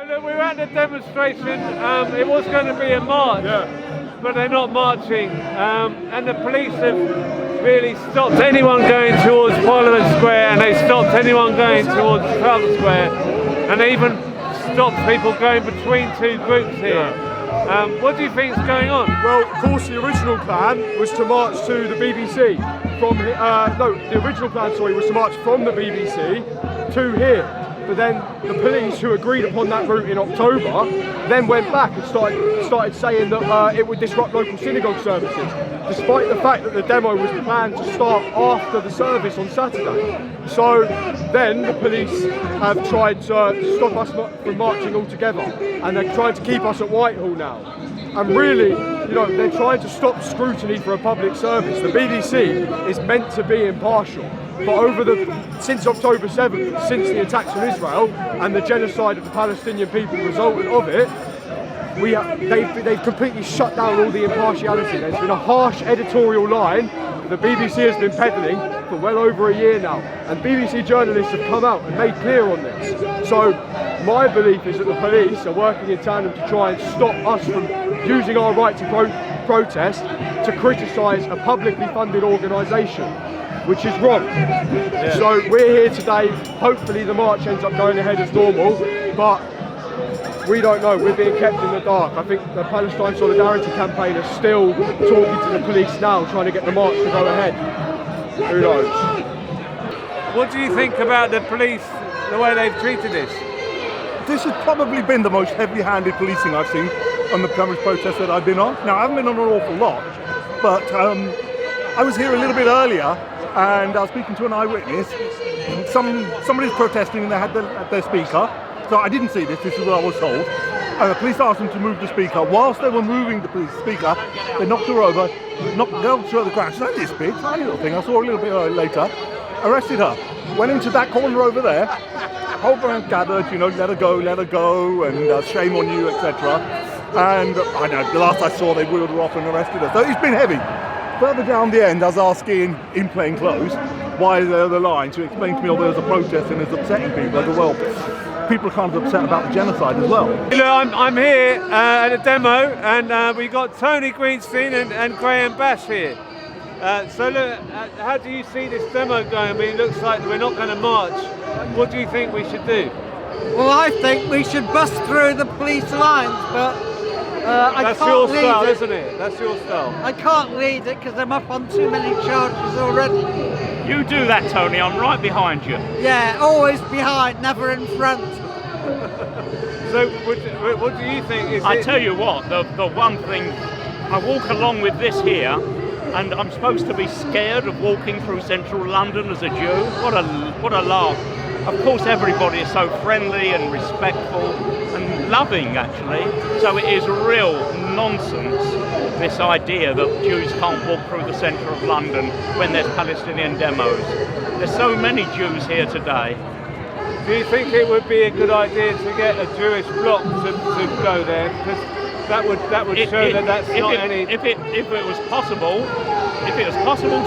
look, we were at the demonstration. It was going to be a march, but they're not marching. And the police have really stopped anyone going towards Parliament Square, and they stopped anyone going towards Trafalgar Square, and they even stopped people going between two groups here. What do you think is going on? Well, of course, the original plan was to march to the BBC from the original plan, was to march from the BBC to here. But then the police, who agreed upon that route in October, then went back and started saying that it would disrupt local synagogue services, despite the fact that the demo was planned to start after the service on Saturday. So then the police have tried to stop us from marching altogether, and they're trying to keep us at Whitehall now. And really, they're trying to stop scrutiny for a public service. The BBC is meant to be impartial. But since October 7th, since the attacks on Israel and the genocide of the Palestinian people resultant of it, they've completely shut down all the impartiality. There's been a harsh editorial line that the BBC has been peddling for well over a year now, and BBC journalists have come out and made clear on this. So my belief is that the police are working in tandem to try and stop us from using our right to protest to criticise a publicly funded organisation, which is wrong. So we're here today. Hopefully the march ends up going ahead as normal, but we don't know. We're being kept in the dark. I think the Palestine Solidarity Campaign is still talking to the police now, trying to get the march to go ahead. Who knows? What do you think about the police, the way they've treated this? This has probably been the most heavy-handed policing I've seen on the Cambridge protests that I've been on. Now, I haven't been on an awful lot, but I was here a little bit earlier, and I was speaking to an eyewitness. Somebody's protesting and they had their speaker. So I didn't see this is what I was told. And the police asked them to move the speaker. Whilst they were moving the police speaker, they knocked her over, knocked her to the ground. She's only this big, tiny little thing. I saw her a little bit later. Arrested her. Went into that corner over there. Whole bunch gathered, let her go, and shame on you, etc. And I know, the last I saw, they wheeled her off and arrested her. So it's been heavy. Further down the end, I was asking in plain clothes why they're the line to explain to me, there was a protest and it's upsetting people. I go, well, people are kind of upset about the genocide as well. Look, I'm here at a demo, and we got Tony Greenstein and Graham Bash here. So look, how do you see this demo going? I mean, it looks like we're not going to march. What do you think we should do? Well, I think we should bust through the police lines, but I can't lead it. That's your style, isn't it? That's your style. I can't lead it because I'm up on too many charges already. You do that, Tony. I'm right behind you. Yeah, always behind, never in front. So, what do you think? I tell you what, the one thing, I walk along with this here, and I'm supposed to be scared of walking through central London as a Jew. What a laugh. Of course, everybody is so friendly and respectful and loving, actually. So it is real nonsense, this idea that Jews can't walk through the centre of London when there's Palestinian demos. There's so many Jews here today. Do you think it would be a good idea to get a Jewish bloc to go there? Because that would show that's not any. If it was possible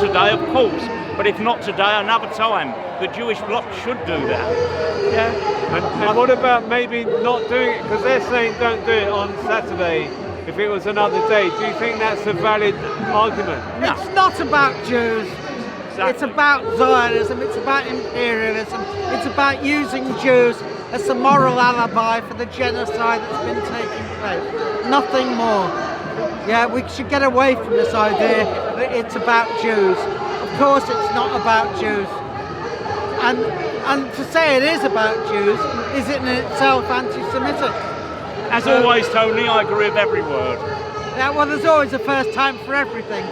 today, of course. But if not today, another time. The Jewish bloc should do that. Yeah. And what about maybe not doing it? Because they're saying don't do it on Saturday. If it was another day, do you think that's a valid argument? No. It's not about Jews. Exactly. It's about Zionism, it's about imperialism, it's about using Jews as a moral alibi for the genocide that's been taking place. Nothing more. Yeah, we should get away from this idea that it's about Jews. Of course it's not about Jews. And to say it is about Jews is in itself anti-Semitic. As always, Tony, I agree with every word. Yeah, well, there's always a first time for everything.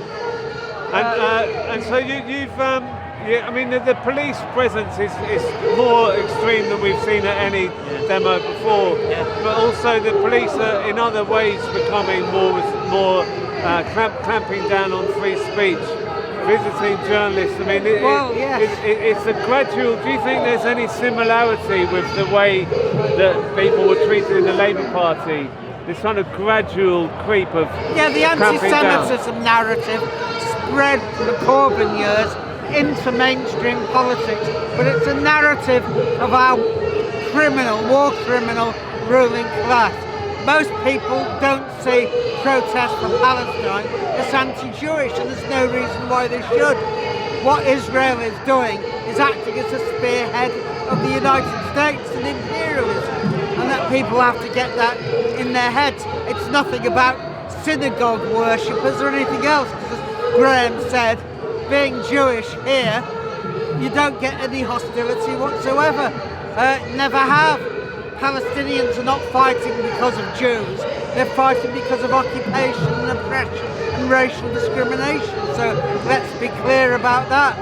And so I mean, the police presence is more extreme than we've seen at any demo before. Yeah. But also the police are in other ways becoming more clamping down on free speech, visiting journalists. I mean, it's a gradual. Do you think there's any similarity with the way that people were treated in the Labour Party? This kind of gradual creep of the anti-Semitism narrative spread from the Corbyn years into mainstream politics, but it's a narrative of our war criminal, ruling class. Most people don't see protests for Palestine as anti-Jewish, and there's no reason why they should. What Israel is doing is acting as a spearhead of the United States and imperialism, and that people have to get that in their heads. It's nothing about synagogue worshippers or anything else. As Graham said, being Jewish here, you don't get any hostility whatsoever. Never have. Palestinians are not fighting because of Jews. They're fighting because of occupation and oppression and racial discrimination. So let's be clear about that.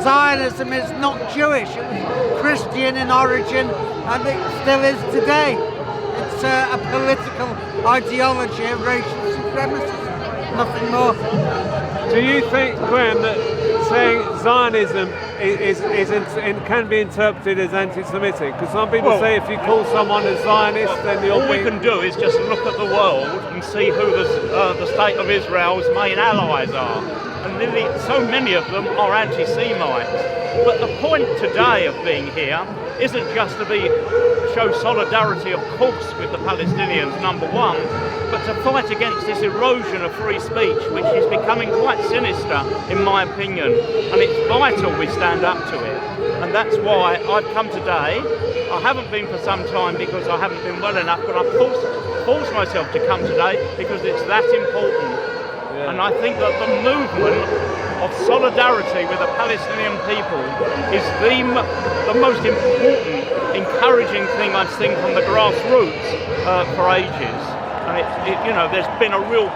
Zionism is not Jewish. It was Christian in origin, and it still is today. It's a political ideology of racial supremacy. Nothing more. Do you think, Graham, that saying Zionism can be interpreted as anti-Semitic? Because some people say if you call someone a Zionist, then you're all we can do is just look at the world and see who the state of Israel's main allies are. And nearly so many of them are anti-Semites. But the point today of being here isn't just to show solidarity, of course, with the Palestinians, number one, but to fight against this erosion of free speech, which is becoming quite sinister, in my opinion. And it's vital we stand up to it. And that's why I've come today. I haven't been for some time because I haven't been well enough, but I've forced myself to come today because it's that important. Yeah. And I think that the movement of solidarity with the Palestinian people is the most important, encouraging thing I've seen from the grassroots for ages. And there's been a real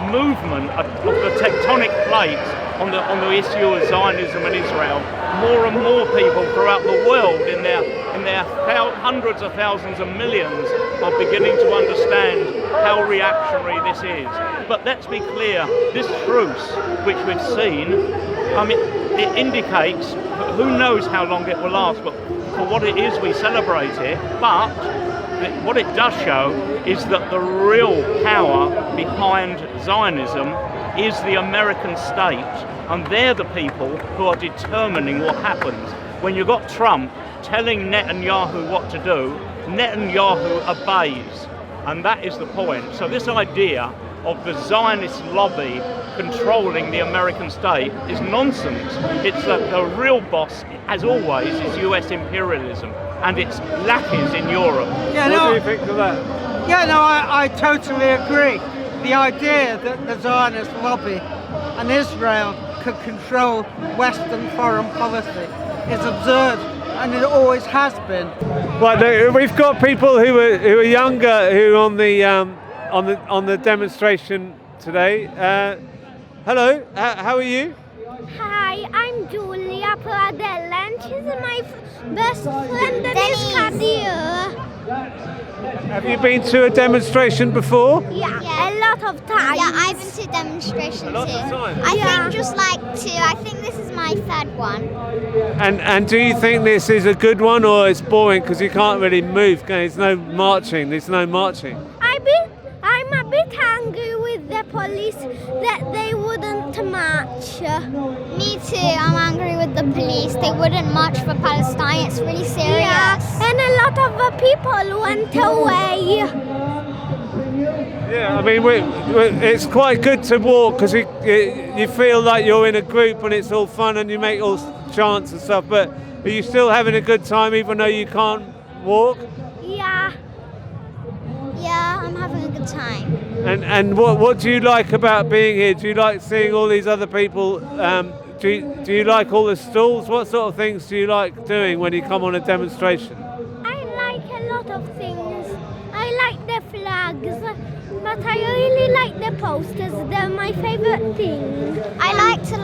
movement of the tectonic plates on the issue of Zionism and Israel. More and more people throughout the world, in their hundreds of thousands of millions, are beginning to understand how reactionary this is. But let's be clear, this truce, which we've seen, it indicates, who knows how long it will last, but for what it is, we celebrate it. But what it does show is that the real power behind Zionism is the American state, and they're the people who are determining what happens. When you've got Trump telling Netanyahu what to do, Netanyahu obeys, and that is the point. So this idea of the Zionist lobby controlling the American state is nonsense. It's that the real boss, as always, is US imperialism and its lackeys in Europe. What do you think of that? Yeah, no, I totally agree. The idea that the Zionist lobby and Israel could control Western foreign policy is absurd, and it always has been. Well, we've got people who are younger who are on the demonstration today. Hello, how are you? Hi, I'm Julia Pradella, and she's my best friend and is Kadir. Have you been to a demonstration before? Yeah, a lot of times. Yeah, I've been to demonstrations A lot of too. times? I think just like two. I think this is my third one. And do you think this is a good one, or it's boring because you can't really move? There's no marching. I'm a bit angry with the police that they wouldn't march. Me too. I'm angry with the police. They wouldn't march for Palestine. It's really serious. Yeah, and a lot of the people went away. Yeah, I mean, it's quite good to walk because you feel like you're in a group and it's all fun and you make all chants and stuff. But are you still having a good time even though you can't walk? Yeah. Yeah, I'm having a good time. And what do you like about being here? Do you like seeing all these other people? Do you like all the stalls? What sort of things do you like doing when you come on a demonstration? I like a lot of things. I like the flags, but I really like the posters. They're my favorite thing. I like to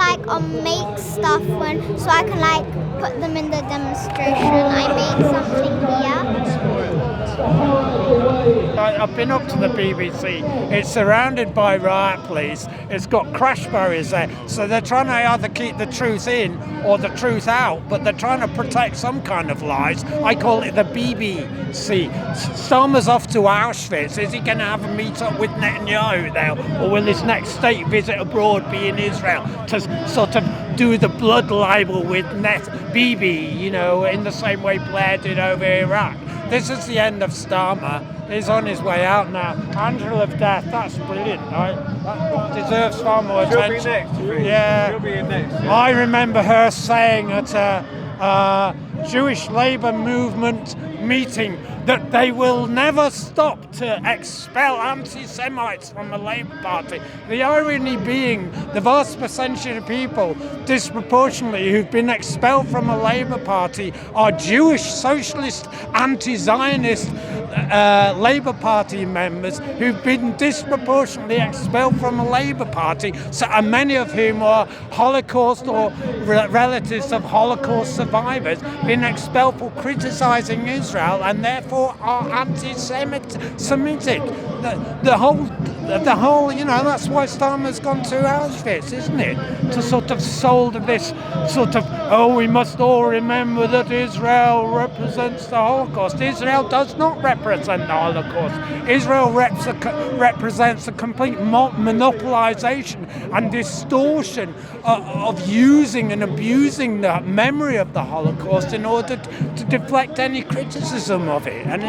make stuff so I can put them in the demonstration. I made something here. I've been up to the BBC. It's surrounded by riot police. It's got crash barriers there. So they're trying to either keep the truth in or the truth out, but they're trying to protect some kind of lies. I call it the BBC. Starmer's off to Auschwitz. Is he going to have a meet up with Netanyahu now? Or will his next state visit abroad be in Israel to sort of do the blood libel with Bibi, in the same way Blair did over Iraq? This is the end of Starmer. He's on his way out now. Angel of Death, that's brilliant, right? That deserves far more She'll attention. be next, you think? Yeah. She'll be in next. Yeah. I remember her saying at a Jewish Labour movement meeting that they will never stop to expel anti-Semites from the Labour Party. The irony being the vast percentage of people disproportionately who've been expelled from the Labour Party are Jewish, socialist, anti-Zionist Labour Party members who've been disproportionately expelled from the Labour Party, and many of whom are Holocaust or relatives of Holocaust survivors, been expelled for criticising Israel and therefore are anti-Semitic. The whole, you know, that's why Stalin gone to Auschwitz, isn't it? To sort of sold this sort of, oh, we must all remember that Israel represents the Holocaust. Israel does not represent the Holocaust. Israel represents a complete monopolization and distortion of using and abusing the memory of the Holocaust in order to deflect any criticism of it. And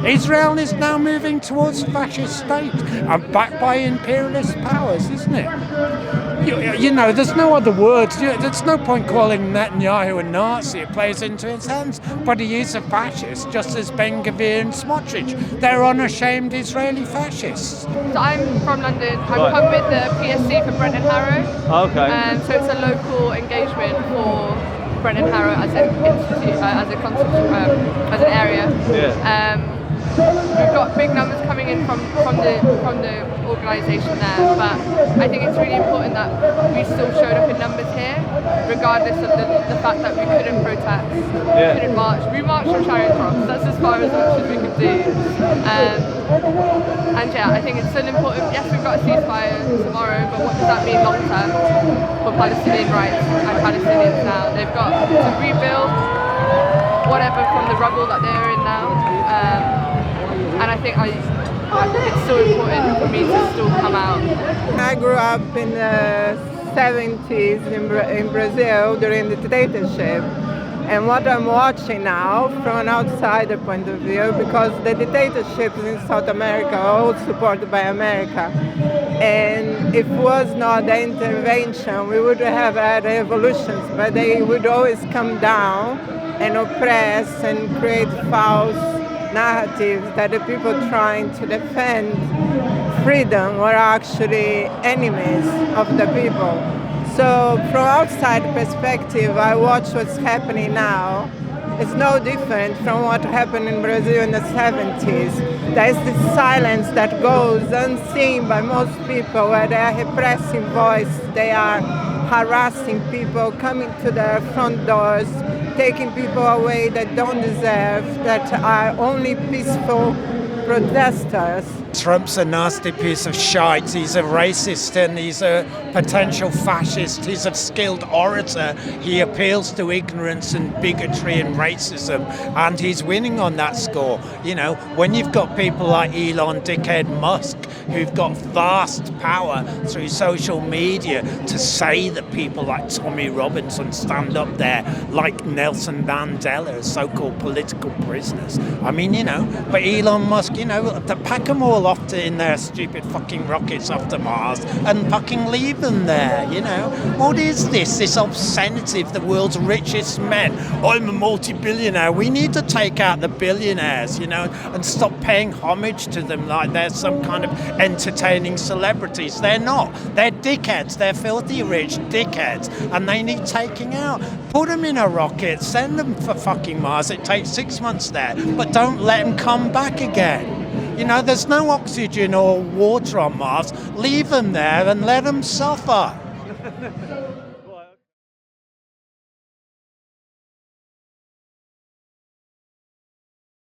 Israel is now moving towards fascist state and backed by imperialist powers, isn't it? You know, there's no other words. There's no point calling Netanyahu a Nazi. It plays into his hands. But he is a fascist, just as Ben-Gvir and Smotrich. They're unashamed Israeli fascists. So I'm from London. I'm come with the PSC for Brent and Harrow. Okay. So it's a local engagement for Brent and Harrow as an institute, as an area. Yeah. We've got big numbers coming in from the organisation there, but I think it's really important that we still showed up in numbers here, regardless of the fact that we couldn't protest, couldn't march. We marched from Charing Cross, that's as far as much as we could do. And yeah, I think it's still important. Yes, we've got a ceasefire tomorrow, but what does that mean long term for Palestinian rights and Palestinians now? They've got to rebuild whatever from the rubble that they're in now. And I think it's so important for me to still come out. I grew up in the 70s in Brazil during the dictatorship. And what I'm watching now from an outsider point of view, because the dictatorships in South America are all supported by America. And if it was not the intervention, we would have had revolutions, but they would always come down and oppress and create false narratives that the people trying to defend freedom were actually enemies of the people. So from outside perspective, I watch what's happening now. It's no different from what happened in Brazil in the 70s. There's this silence that goes unseen by most people, where they are repressing voice, they are harassing people, coming to their front doors, taking people away that don't deserve, that are only peaceful protesters. Trump's a nasty piece of shite. He's a racist and he's a potential fascist. He's a skilled orator. He appeals to ignorance and bigotry and racism, and he's winning on that score. You know, when you've got people like Elon Dickhead Musk, who've got vast power through social media to say that people like Tommy Robinson stand up there like Nelson Mandela as so-called political prisoners. I mean, you know, but Elon Musk, you know, to pack them all off in their stupid fucking rockets off to Mars and fucking leave them there, you know. What is this obscenity of the world's richest men? I'm a multi-billionaire. We need to take out the billionaires, you know, and stop paying homage to them like they're some kind of entertaining celebrities. They're not. They're dickheads. They're filthy rich dickheads, and they need taking out. Put them in a rocket, send them for fucking Mars. It takes 6 months there, but don't let them come back again. You know, there's no oxygen or water on Mars. Leave them there and let them suffer.